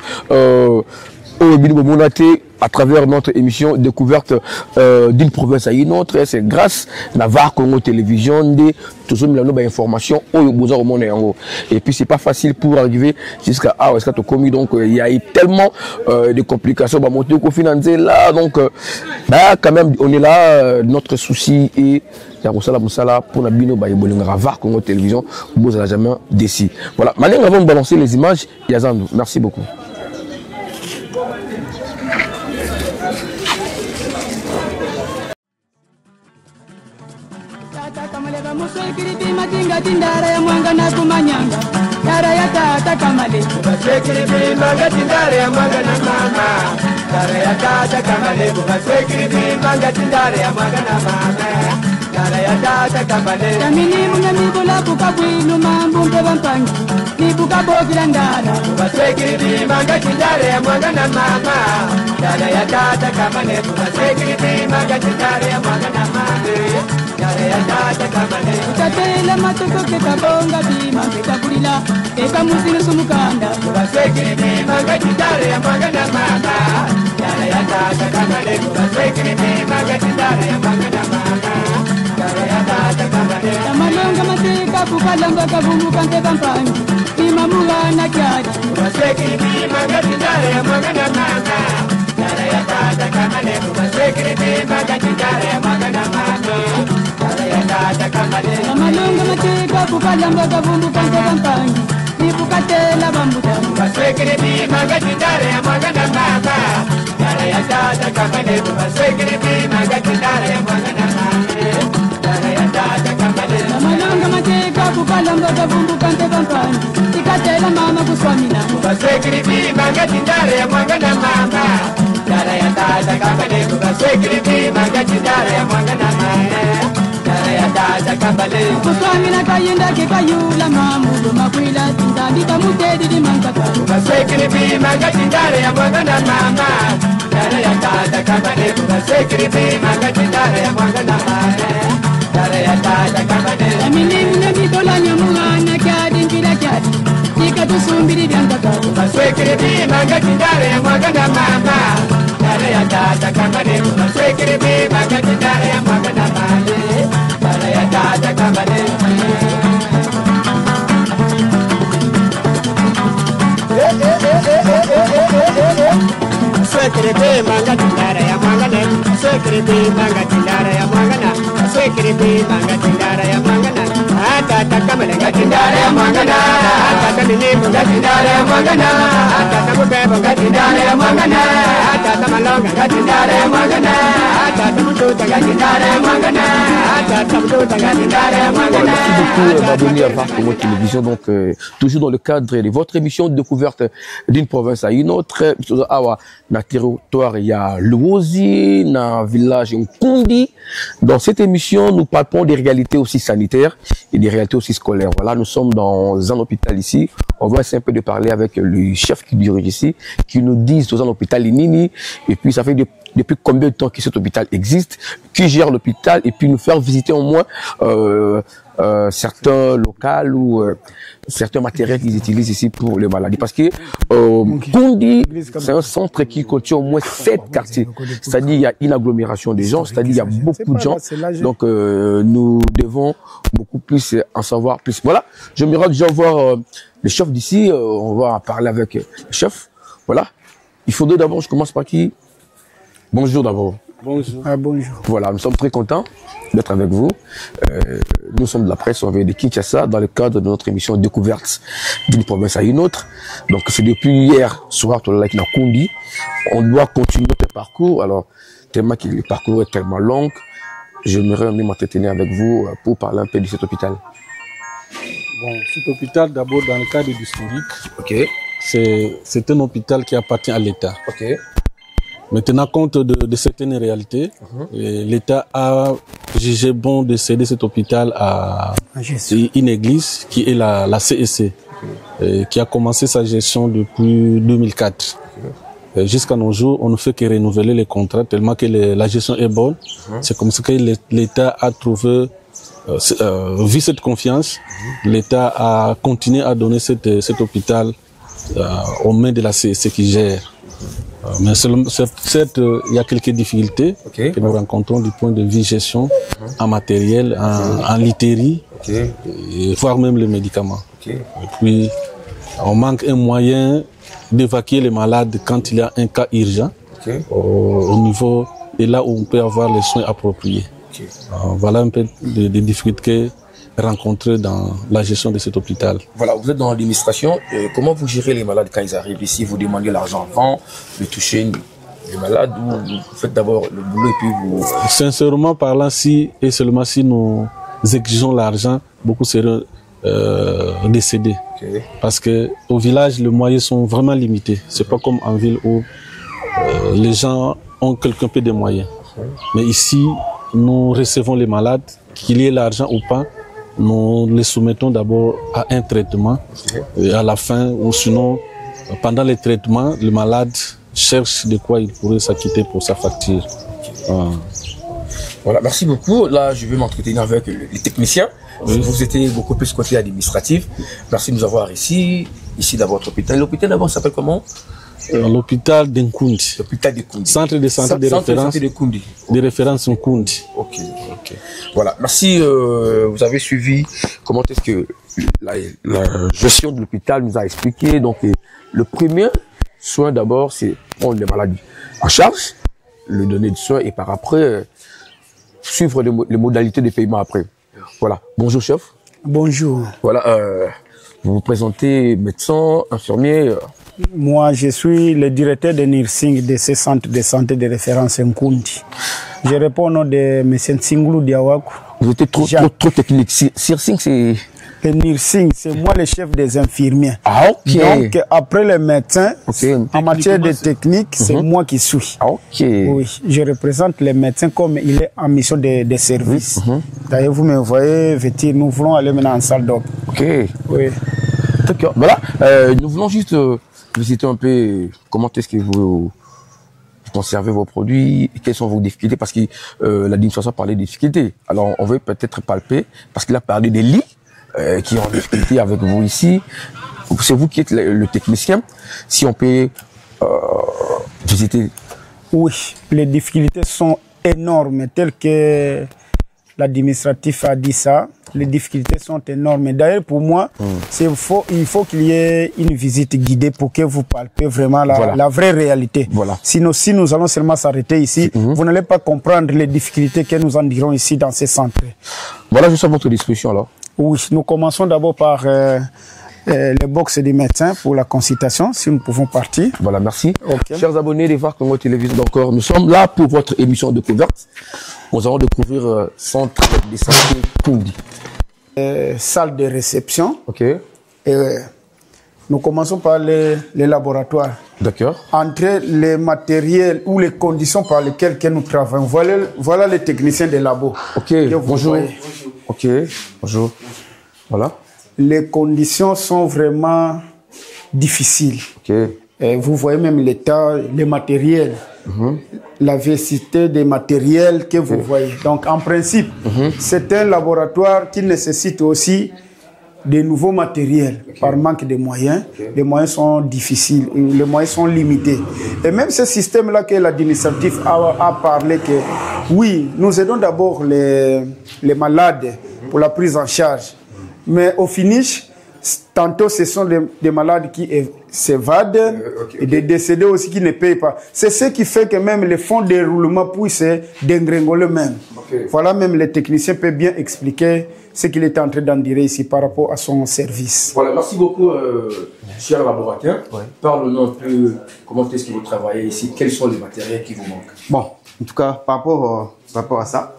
S3: à travers notre émission découverte d'une province à une autre. C'est grâce à VAR Congo Télévision de toutes les informations et puis c'est pas facile pour arriver jusqu'à Tokomi, donc il y a eu tellement de complications là donc quand même on est là notre souci est pour la bino VAR Congo Télévision vous n'allez jamais décidé. Voilà, maintenant on va balancer les images. Yazando, merci beaucoup.
S7: Tindara ya mwanga na kumanyanga dara ya tata kamale basekiri bimanga tindara ya mwanga na mama dara ya tata kamale basekiri bimanga tindara ya mwanga na mama dara ya tata kamale tamini munga mibula kukabwinu mambu mpempangi nibuka bogila ndara basekiri bimanga tindara ya mwanga na mama dara ya tata kamale basekiri bimanga tindara ya mwanga na mama utatela matoko ketabonga bima ketakulila eka musile sumukanda basekiri bima gatindare ya magana mama yara ya tata kamale basekiri bima gatindare ya magana mama yara ya tata kamale tamalonga mateka kukalanga kavumu kante kampangi imamula na kyadi basekiri bima gatindare ya magana mama yara ya tata kamale basekiri bima gatindare ya magana mama Amalonga mateka kukalamba kavumbu kante kampangi nipukatela bambuda basekere bima gatindare ya magana mama yara ya tata kamale basekere bima gatindare ya magana mama yara ya tata kamale amalonga mateka kukalamba kavumbu kante kampangi ikatela mama kuswamina Baswekiribi mangatindare ya mwangana mama. Dara ya tata kabale baswekiribi mangatindare ya mwangana mama. Dara ya tata kabale. Kuswamina kayenda ke kayula mamu makwila tindandi kamutedi di mangaka. Baswekiribi mangatindare ya mwangana mama. Dara ya tata kabale baswekiribi mangatindare ya mwangana mama. Dara ya tata kabale. Amini bitola nyamuna kyadi njira kyadi. Ika tusumbiri byangaka. Baswekiribi mangatindare ya mwangana mama. Dara ya tata kabale baswekiribi mangatindare ya mwangana mama. Dara ya tata kabale. Sekrepe manga tindara ya mangana, sekrepe manga tindara ya mangana, sekrepe manga tindara ya mangana. Ata takamale tindara ya mangana, ata tamini manga tindara ya mangana, ata tamupe manga tindara ya mangana, ata tamalonga tindara ya mangana, ata tamutu tindara ya mangana, ata tamutu tindara ya mangana.
S3: Merci beaucoup d'abonner à VAR Congo Télévision, donc toujours dans le cadre de votre émission de découverte d'une province à une autre. Na territoire, il y a Luozi, na village Nkundi. Dans cette émission, nous parlons des réalités aussi sanitaires et des réalités aussi scolaires. Voilà, nous sommes dans un hôpital ici. On va essayer un peu de parler avec le chef qui dirige ici, qui nous dit dans un hôpital Nini, et puis ça fait depuis combien de temps que cet hôpital existe, qui gère l'hôpital, et puis nous faire visiter au moins certains locaux ou certains matériels qu'ils utilisent ici pour les maladies. Parce que Kundi, c'est un centre qui contient au moins 7 quartiers. C'est-à-dire il y a une agglomération de gens, c'est-à-dire il y a beaucoup de gens. Donc nous devons beaucoup plus en savoir plus. Voilà, je me rends déjà voir le chef d'ici. On va parler avec le chef. Voilà. Il faudrait d'abord, je commence par qui? Bonjour d'abord.
S10: Bonjour. Ah, bonjour.
S3: Voilà, nous sommes très contents d'être avec vous. Nous sommes de la presse, on vient de Kinshasa dans le cadre de notre émission Découverte d'une province à une autre. Donc c'est depuis hier soir, tout le like Nakundi. On doit continuer notre parcours. Alors, tellement que le parcours est tellement long, j'aimerais même m'entretenir avec vous pour parler un peu de cet hôpital.
S10: Bon, cet hôpital, d'abord dans le cadre du historique,
S3: okay.
S10: C'est un hôpital qui appartient à l'État.
S3: Okay.
S10: Mais tenant compte de certaines réalités, l'État a jugé bon de céder cet hôpital à une église qui est la CEC, qui a commencé sa gestion depuis 2004. Jusqu'à nos jours, on ne fait que renouveler les contrats tellement que la gestion est bonne. C'est comme ça que l'État a trouvé, vu cette confiance, l'État a continué à donner cet hôpital aux mains de la CEC qui gère. Mais certes, il y a quelques difficultés que nous rencontrons du point de vue gestion, en matériel, en literie, et voire même les médicaments. Et puis, on manque un moyen d'évacuer les malades quand il y a un cas urgent, au niveau de là où on peut avoir les soins appropriés. Voilà un peu des difficultés rencontrés dans la gestion de cet hôpital.
S3: Voilà, vous êtes dans l'administration. Comment vous gérez les malades quand ils arrivent ici? Vous demandez l'argent avant de toucher les malades ou vous faites d'abord le boulot et puis vous...
S10: Sincèrement parlant, si et seulement si nous exigeons l'argent, beaucoup seront décédés. Parce que au village, les moyens sont vraiment limités. C'est pas comme en ville où les gens ont quelque peu de moyens. Mais ici, nous recevons les malades, qu'il y ait l'argent ou pas. Nous les soumettons d'abord à un traitement et à la fin, ou sinon, pendant le traitement, le malade cherche de quoi il pourrait s'acquitter pour sa facture.
S3: Voilà, merci beaucoup. Là, je vais m'entretenir avec les techniciens. Vous étiez beaucoup plus côté administratif. Merci de nous avoir ici dans votre hôpital. L'hôpital d'abord s'appelle comment?
S10: L'hôpital d'Nkundi.
S3: L'hôpital d'Nkundi.
S10: Centre de santé de référence. De référence Nkundi.
S3: Ok. Voilà. Merci. Vous avez suivi comment est-ce que la gestion de l'hôpital nous a expliqué. Donc, le premier soin d'abord, c'est prendre les maladies en charge, le donner de soins et par après suivre les modalités de paiement après. Voilà. Bonjour chef.
S11: Bonjour.
S3: Voilà. Vous vous présentez médecin, infirmier.
S11: Moi, je suis le directeur de nursing de ce centre de santé de référence Nkundi. Je réponds au nom de M. Nsinglou Diawaku.
S3: Vous êtes trop technique. Nursing, c'est...
S11: Le nursing, c'est moi le chef des infirmiers.
S3: Ah, ok.
S11: Donc, après les médecins, en matière de technique, c'est moi qui suis.
S3: Ah, ok.
S11: Oui, je représente les médecins comme il est en mission de service. D'ailleurs, vous me voyez vêtir, nous voulons aller maintenant en salle d'op.
S3: Ok.
S11: Oui.
S3: D'accord. Voilà, nous voulons juste visiter un peu comment est-ce que vous conservez vos produits, quelles sont vos difficultés, parce que l'administration a parlé des difficultés. Alors, on veut peut-être palper, parce qu'il a parlé des lits qui ont des difficultés avec vous ici. C'est vous qui êtes le technicien. Si on peut visiter.
S11: Oui, les difficultés sont énormes, telles que l'administratif a dit ça. Les difficultés sont énormes. D'ailleurs, pour moi, il faut qu'il y ait une visite guidée pour que vous palpez vraiment la vraie réalité.
S3: Voilà.
S11: Sinon, si nous allons seulement s'arrêter ici, vous n'allez pas comprendre les difficultés que nous en dirons ici dans ces centres.
S3: Voilà, je suis à votre disposition alors.
S11: Oui, nous commençons d'abord par les box des médecins pour la consultation, si nous pouvons partir.
S3: Voilà, merci.
S11: Okay.
S3: Chers abonnés de VAR Congo Télévision, encore, nous sommes là pour votre émission découverte. Nous allons découvrir centre de santé Kundi.
S11: Salle de réception.
S3: Ok.
S11: Et, nous commençons par les laboratoires.
S3: D'accord.
S11: Entre les matériels ou les conditions par lesquelles nous travaillons. Voilà les techniciens des labos.
S3: Ok, bonjour. Ok, bonjour. Voilà.
S11: Les conditions sont vraiment difficiles.
S3: Ok.
S11: Et vous voyez même l'état, les matériels, la diversité des matériels que vous voyez. Donc, en principe, c'est un laboratoire qui nécessite aussi de nouveaux matériels par manque de moyens. Les moyens sont difficiles, les moyens sont limités. Et même ce système-là que l'administratif a parlé que, oui, nous aidons d'abord les malades pour la prise en charge. Mais au finish, tantôt ce sont des malades qui s'évadent et des décédés aussi qui ne payent pas. C'est ce qui fait que même les fonds de roulement puissent dégringoler même. Voilà, même les techniciens peuvent bien expliquer ce qu'il est en train d'en dire ici par rapport à son service.
S3: Voilà, merci beaucoup, cher laboratoire. Parle-nous un peu comment est-ce que vous travaillez ici, quels sont les matériels qui vous manquent.
S12: Bon, en tout cas, par rapport à ça,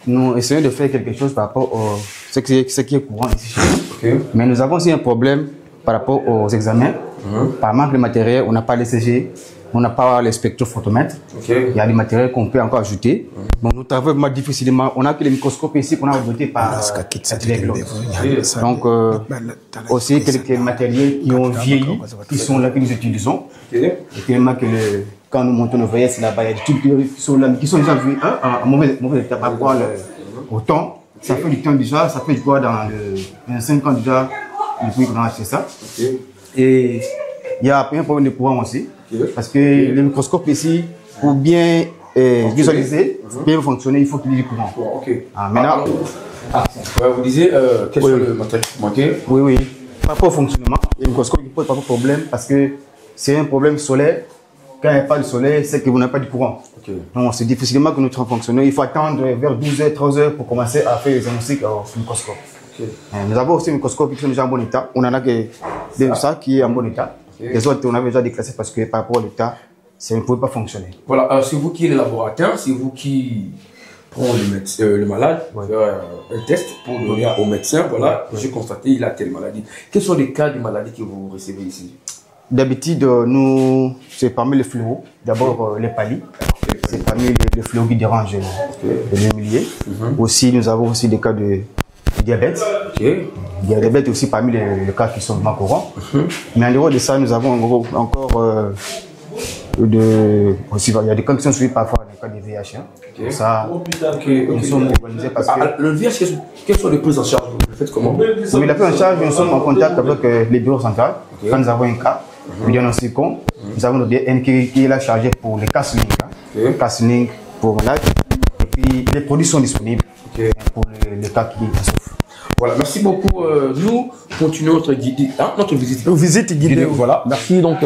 S12: nous essayons de faire quelque chose par rapport à ce qui est courant ici chez nous. Mais nous avons aussi un problème par rapport aux examens. Par manque de matériel, on n'a pas les CG, on n'a pas les spectrophotomètres. Il y a des matériels qu'on peut encore ajouter. Bon, nous travaillons vraiment difficilement. On n'a que les microscopes ici qu'on a ajoutés par Donc, aussi quelques matériels qui ont vieilli, qui sont là que nous utilisons. Et tellement que quand nous montons nos veillets, c'est là-bas, il y a des tubes qui sont là, qui sont déjà vus en mauvais état par rapport au temps. Ça fait du temps déjà, ça fait quoi dans 25 ans déjà, depuis qu'on a acheté ça. Et il y a un problème de courant aussi, parce que les microscopes ici, pour bien visualiser, bien fonctionner, il faut qu'il y ait du courant. Maintenant,
S3: vous disiez, quel sont les matériels qui manquent?
S12: Oui. Par rapport au fonctionnement, les microscopes ne posent pas de problème, parce que c'est un problème solaire. Quand il n'y a pas de soleil, c'est que vous n'avez pas de courant. Donc c'est difficilement que nous fonctionnons. Il faut attendre vers 12h, 13h pour commencer à faire les diagnostics au microscope. Nous avons aussi un microscope qui sont déjà en bon état. On en a que ça qui est en bon état. Les autres, on avait déjà déclassé parce que par rapport à l'état, ça ne pouvait pas fonctionner.
S3: Voilà, c'est vous qui êtes le laboratoire, c'est vous qui prenez le malade, un test pour donner au médecin. Voilà, j'ai constaté il a telle maladie. Quels sont les cas de maladies que vous recevez ici?
S12: D'habitude, nous, c'est parmi les fléaux. D'abord, les pallies. C'est parmi les fléaux qui dérangent le milieu. Aussi, nous avons aussi des cas de diabète. Diabète aussi parmi les cas qui sont vraiment courants. Mais en dehors de ça, nous avons encore aussi, il y a des cas qui sont suivis parfois dans le cas du VIH. Ça, nous sommes organisés parce que...
S3: Le VIH, quelles sont les prises en charge? Vous faites comment?
S12: Oui, la prise en charge, nous sommes en contact avec les bureaux centrales. Quand nous avons un cas, nous diagnostiquons. Nous avons notre DN qui est là chargé pour les counseling pour malades. Et puis les produits sont disponibles pour les cas qui souffrent.
S3: Voilà, merci beaucoup. Nous continuons notre visite.
S11: Nos visites guidées.
S3: Voilà, merci. Donc,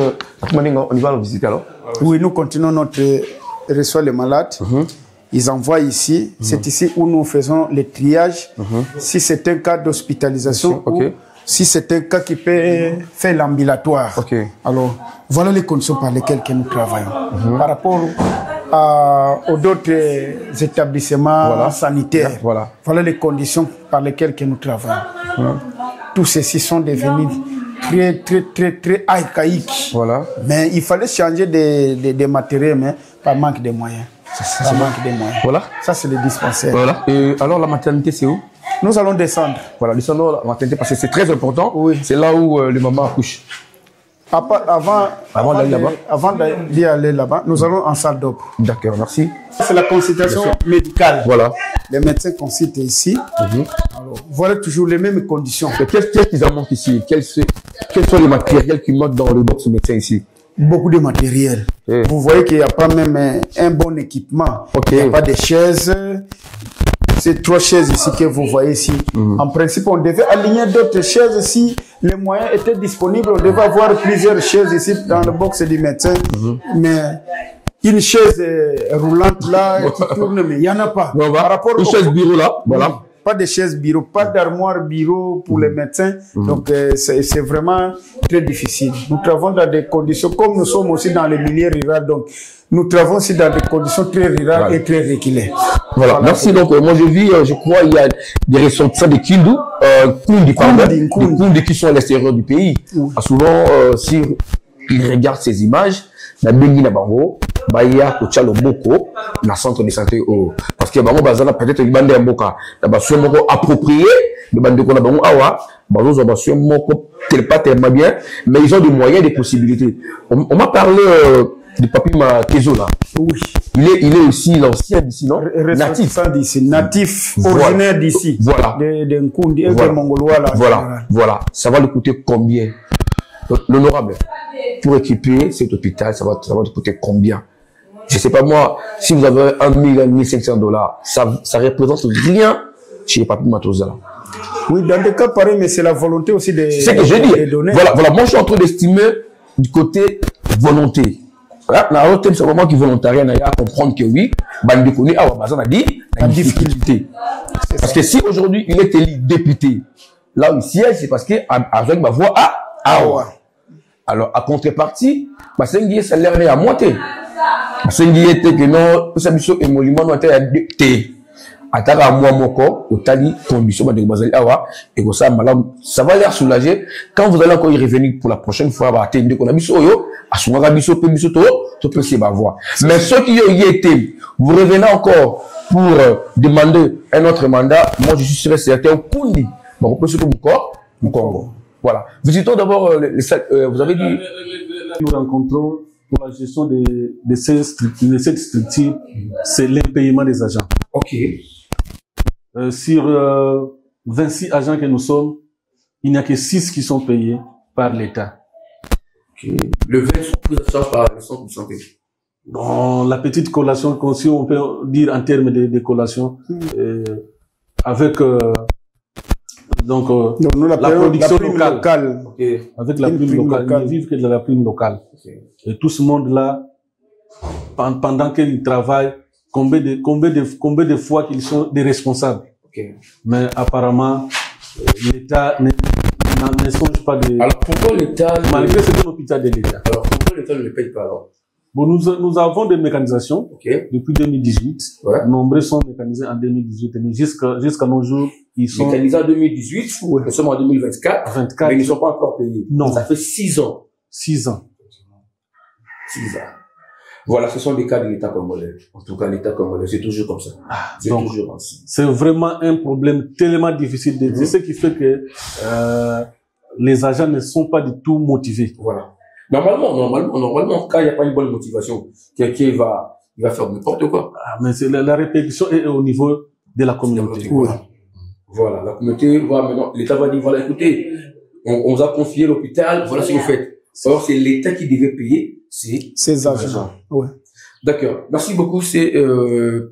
S3: on y va la visiter alors?
S11: Oui, nous continuons notre reçoit les malades. Ils envoient ici. C'est ici où nous faisons le triage. Si c'est un cas d'hospitalisation ou si c'est un cas qui peut faire l'ambulatoire. Alors, voilà les conditions par lesquelles nous travaillons. Par rapport aux d'autres établissements sanitaires, voilà les conditions par lesquelles nous travaillons. tout ceci sont devenus très archaïques.
S3: Voilà.
S11: Mais il fallait changer des matériaux, mais par manque de moyens. Par manque de moyens.
S3: Voilà.
S11: Ça, c'est le dispensaire.
S3: Voilà. Et alors, la maternité, c'est où?
S11: Nous allons descendre.
S3: Voilà, descendons la maternité parce que c'est très important.
S11: Oui.
S3: C'est là où les mamans accouchent.
S11: Avant d'y aller là-bas, nous allons en salle d'op.
S3: D'accord, merci.
S11: C'est la consultation médicale.
S3: Voilà.
S11: Les médecins consultent ici. Alors, voilà toujours les mêmes conditions.
S3: Qu'est-ce qu'ils en manquent ici? Quels sont les matériels qui manquent dans le box médecin ici?
S11: Beaucoup de matériel. Vous voyez qu'il n'y a pas même un bon équipement. Il n'y a pas de chaises. C'est 3 chaises ici que vous voyez ici. En principe, on devait aligner d'autres chaises si les moyens étaient disponibles. On devait avoir plusieurs chaises ici dans le box du médecin. Mais une chaise roulante là qui tourne, mais il n'y en a pas. Par rapport
S3: une chaise bureau là, voilà.
S11: Pas de chaise bureau, pas d'armoire bureau pour les médecins. Donc, c'est vraiment très difficile. Nous travaillons dans des conditions, comme nous sommes aussi dans les milieux ruraux, donc nous travaillons aussi dans des conditions très rurales et très reculées.
S3: Voilà, merci. Donc, moi je vis, je crois, il y a des ressortissants de Kindu, Kundi qui sont à l'extérieur du pays. Souvent, si ils regardent ces images, na bengi na bango baya kocha loboko na centre de santé parce que bango bazana peut-être bande ya mboka na baso moko approprié de bande ko na bango awa bazo baso moko pas tellement bien, mais ils ont des moyens, des possibilités. On m'a parlé du papi Makezo là.
S11: Oui.
S3: Il est aussi l'ancien d'ici, non?
S11: Natif d'ici, natif, originaire d'ici.
S3: Voilà.
S11: De Nkundi et de Mongolois là.
S3: Voilà. Ça va lui coûter combien? L'honorable, pour équiper cet hôpital, ça va te coûter combien? Je sais pas moi, si vous avez 1 000, 1 500 $, ça représente rien chez Papi Matosa.
S11: Oui, dans des cas pareils, mais c'est la volonté aussi de.
S3: C'est ce que je dis. Voilà, moi je suis en train d'estimer du côté volonté. Là, l'autre thème, c'est vraiment qui volontariat, à comprendre que oui, Bandekone, a dit, la difficulté. Parce que si aujourd'hui il est élu député, là où il siège, c'est parce qu'il a ma voix alors, à contrepartie, Basengi salaire à moitié. Basengi était que non, ça biso émolument non était à té. Atara à moi moko, au tali condition de Bazali awa et que ça va l'air soulager quand vous allez encore y revenir pour la prochaine fois bah attendre qu'on a biso yo, à son biso pe biso to peut se voir. Mais ceux qui y étaient, vous revenez encore pour demander un autre mandat, moi je suis sûr certain au Kundi. Bon, on peut se mon Congo. Voilà. Visitons d'abord vous avez dit.
S10: Nous rencontrons pour la gestion de cette structure, c'est l'impayement des agents.
S3: Ok.
S10: Sur 26 agents que nous sommes, il n'y a que 6 qui sont payés par l'État.
S3: Okay. Le 20 sont pris en charge par le centre de santé.
S10: Bon, la petite collation, si on peut dire en termes de collation, avec la production locale. Okay. Avec la prime locale. Ils ne vivent que de la prime locale. Okay. Et tout ce monde-là, pendant qu'ils travaillent, combien de fois qu'ils sont des responsables. Okay. Mais apparemment, l'État ne songe pas de...
S3: Alors pourquoi l'État...
S10: Malgré c'est un hôpital de l'État.
S3: Alors pourquoi l'État ne le paye pas alors?
S10: Bon, nous avons des mécanisations depuis 2018. Ouais. Nombreux sont mécanisés en 2018. Mais jusqu'à nos jours, ils sont...
S3: Mécanisés en 2018, nous sommes en 2024, mais ils ne sont pas encore payés.
S10: Non.
S3: Ça fait 6 ans.
S10: 6 ans.
S3: 6 ans. Voilà, ce sont des cas de l'État congolais. En tout cas, l'État congolais, c'est toujours comme ça. C'est toujours ainsi.
S10: C'est vraiment un problème tellement difficile. C'est ce qui fait que les agents ne sont pas du tout motivés.
S3: Voilà. Normalement, quand il n'y a pas une bonne motivation, quelqu'un va faire n'importe quoi.
S10: Mais la répercussion est au niveau de la communauté.
S3: Voilà, la communauté va maintenant, l'État va dire, voilà, écoutez, on vous a confié l'hôpital, voilà ce que vous faites. Alors, c'est l'État qui devait payer
S11: ces agents. Ouais.
S3: D'accord. Merci beaucoup, c'est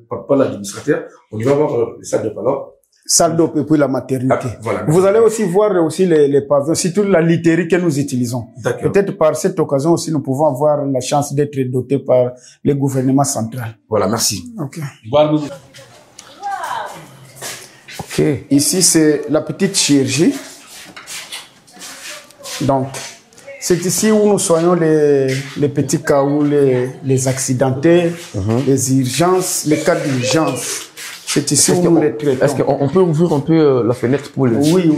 S3: pas l'administrateur. On y va voir le salle de parole.
S11: Salle d'op et puis la maternité.
S3: Voilà.
S11: Vous allez aussi voir aussi les pavillons, surtout la literie que nous utilisons. Peut-être par cette occasion aussi, nous pouvons avoir la chance d'être dotés par le gouvernement central.
S3: Voilà, merci.
S11: Ok. Ici, c'est la petite chirurgie. Donc, c'est ici où nous soignons les petits cas où les accidentés, les urgences, les cas d'urgence. C'est ici où nous les traitons.
S3: Est-ce qu'on peut ouvrir un peu la fenêtre pour les...
S11: Oui.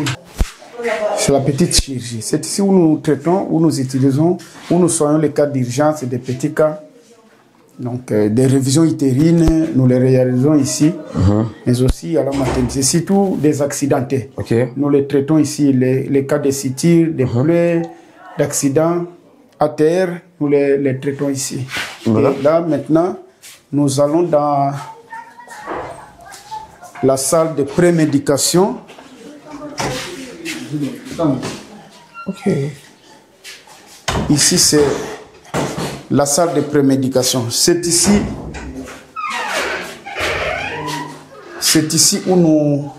S11: C'est la petite chirurgie. C'est ici où nous traitons, où nous utilisons, où nous soignons les cas d'urgence et des petits cas. Donc, des révisions utérines, nous les réalisons ici, mais aussi à la maternité. C'est surtout des accidentés. Nous les traitons ici, les cas de suture, des plaies, d'accidents à terre, nous les traitons ici. Voilà. Et là, maintenant, nous allons dans la salle de prémédication. Ici, c'est la salle de prémédication. C'est ici où nous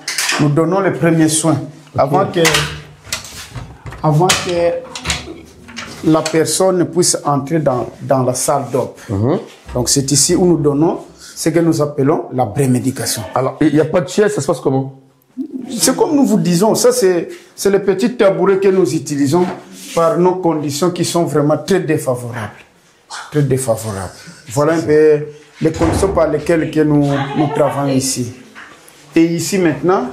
S11: donnons les premiers soins. Avant que la personne puisse entrer dans la salle d'op. Donc c'est ici où nous donnons ce que nous appelons la prémédication.
S3: Alors, il n'y a pas de chaise, ça se passe comment?
S11: C'est comme nous vous disons, ça c'est les petits tabourets que nous utilisons par nos conditions qui sont vraiment très défavorables. Très défavorables. Voilà un peu les conditions par lesquelles que nous travaillons ici. Et ici maintenant,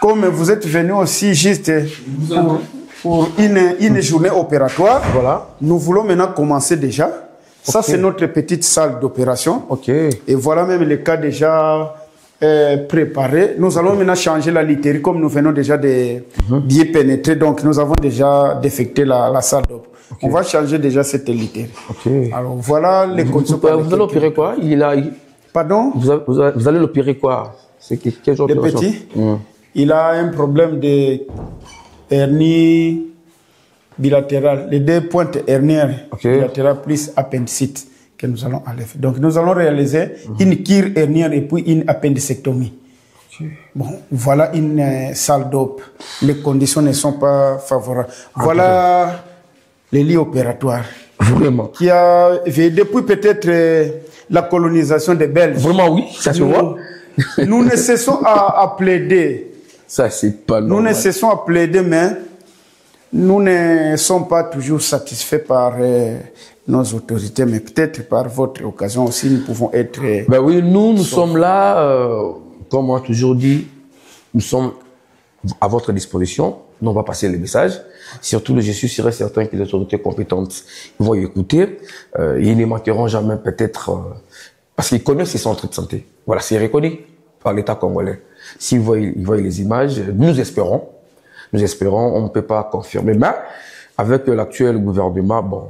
S11: comme vous êtes venus aussi juste pour une journée opératoire, voilà. Nous voulons maintenant commencer déjà. Ça, c'est notre petite salle d'opération. Et voilà même les cas déjà préparés. Nous allons maintenant changer la literie comme nous venons déjà de bien pénétrer. Donc, nous avons déjà défecté la salle d'op. On va changer déjà cette literie. Alors, voilà les conditions.
S3: Vous allez opérer quoi?
S11: Pardon?
S3: Vous allez l'opérer quoi? C'est quel genre d'opération?
S11: Le petit, il a un problème de hernie bilatérale, les deux pointes hernières bilatérales plus appendicite que nous allons enlever. Donc nous allons réaliser une kyre hernière et puis une appendicectomie. Bon, voilà une salle d'op. Les conditions ne sont pas favorables. Voilà les lits opératoires.
S3: Vraiment.
S11: Qui a depuis peut-être la colonisation des Belges.
S3: Vraiment oui, ça se voit.
S11: Nous ne cessons à plaider.
S3: Ça c'est pas normal.
S11: Nous ne cessons à plaider, mais nous ne sommes pas toujours satisfaits par nos autorités, mais peut-être par votre occasion aussi, nous pouvons être...
S3: Ben oui, nous sommes là, comme on a toujours dit, nous sommes à votre disposition. Nous, on va passer les messages. Surtout, je suis sûr et certain que les autorités compétentes vont y écouter. Ils ne manqueront jamais peut-être... parce qu'ils connaissent ces centres de santé. Voilà, c'est reconnu par l'État congolais. S'ils voient les images, nous espérons, on ne peut pas confirmer. Mais avec l'actuel gouvernement, bon,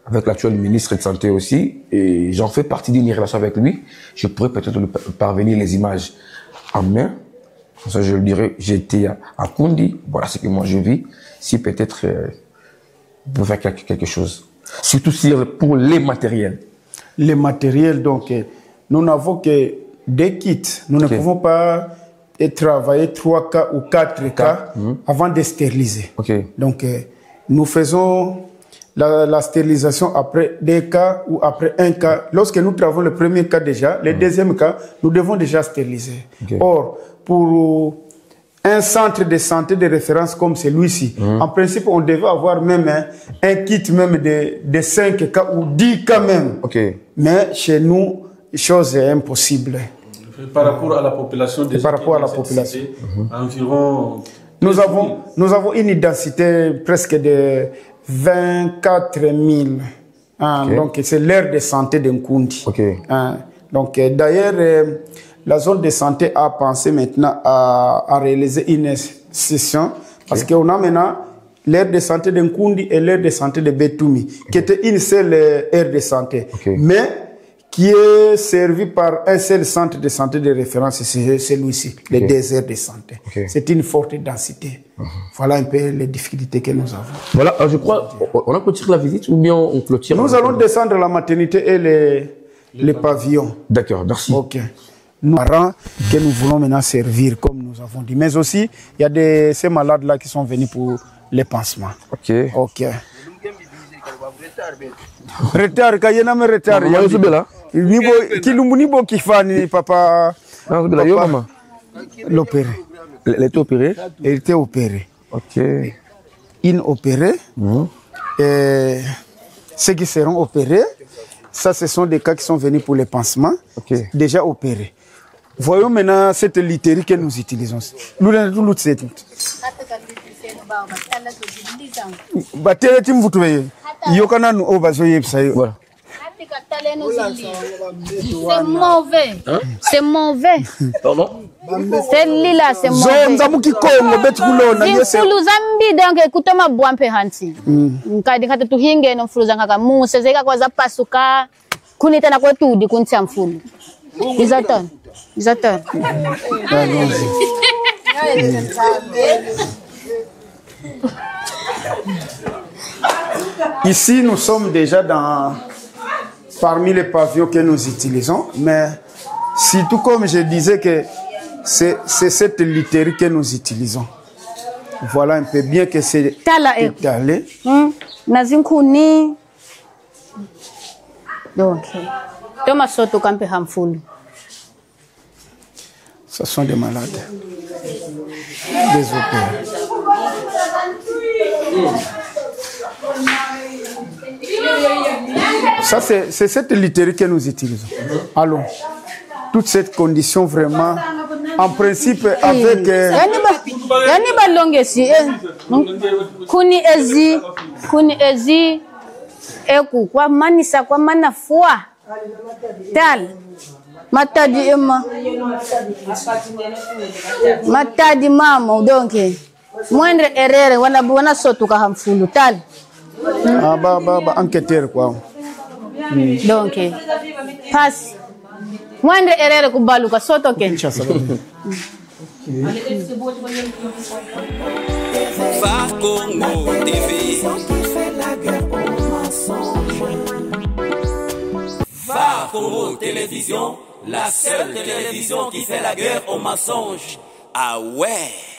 S3: avec l'actuel ministre de Santé aussi, et j'en fais partie d'une relation avec lui, je pourrais peut-être lui parvenir les images en main. Ça, je le dirais, j'étais à Kundi, voilà ce que moi je vis. Si peut-être vous pouvez faire quelque chose. Surtout pour les matériels.
S11: Les matériels, donc, nous n'avons que des kits. Nous ne pouvons pas travailler 3 cas ou 4 cas avant de stériliser. Donc, nous faisons la stérilisation après 2 cas ou après 1 cas. Lorsque nous travaillons le premier cas déjà, le deuxième cas, nous devons déjà stériliser. Or, pour un centre de santé de référence comme celui-ci, en principe, on devait avoir même un kit même de 5 cas ou 10 cas même. Mais chez nous, chose est impossible.
S10: Par rapport à la population des
S11: cité,
S10: environ...
S11: Nous avons une densité presque de 24 000. Donc, c'est l'aire de santé d'Nkundi. Donc, d'ailleurs, la zone de santé a pensé maintenant à réaliser une session parce qu'on a maintenant l'aire de santé d'Nkundi et l'aire de santé de Betoumi, qui était une seule aire de santé. Mais qui est servi par un seul centre de santé de référence, c'est celui-ci, les 2 aires de santé. C'est une forte densité. Voilà un peu les difficultés que nous avons.
S3: Voilà, je crois, on a clôturé la visite ou bien on clôture?
S11: Nous allons descendre la maternité et les pavillons.
S3: D'accord, merci.
S11: Nous parents que nous voulons maintenant servir, comme nous avons dit. Mais aussi, il y a ces malades-là qui sont venus pour les pansements. Retard, kayena me retard. Nibo kifani papa. L'opéré.
S3: Elle était opérée?
S11: Elle était opérée. Inopérée. Et ceux qui seront opérés, ça ce sont des cas qui sont venus pour les pansements, déjà opérés. Voyons maintenant cette literie que nous utilisons. batele timvutu beye yokana nu obazo yebisa yo
S3: voilà.
S13: C'est mauvais.
S3: Hein?
S13: C'est mauvais.
S3: Pardon?
S13: C'est lila, c'est mauvais.
S11: Zonza mukikongo betu kulona
S13: yese. Mfulu zambi donc écoute ma boampe hansi. Nkadi kata tuhinge no mfulu zanga muse zeka kwa za pasuka kunita na kwetu di kuntia mfulu. Izaton. Izaton.
S11: Ici nous sommes déjà parmi les pavillons que nous utilisons, mais surtout comme je disais que c'est cette literie que nous utilisons. Voilà un peu bien que c'est étalé.
S13: Nazinkuni. Donc, Thomas Soto Campe Hamful.
S11: Ce sont des malades, des opérés. Ça, c'est cette literie que nous utilisons. Allons. Toute cette condition vraiment, en principe, avec...
S13: Yani balongesi kuni ezi eku kwa manisa kwa manafua tal matadi ema matadi mama donke mwendre erere wana sotuka hamfulu tal
S11: ba enquêteur quoi
S13: donke pass mwendre erere kubaluka sotoke
S1: Phare Congo TV. Phare Congo Télévision, la seule télévision qui fait la guerre aux mensonges. Ah ouais.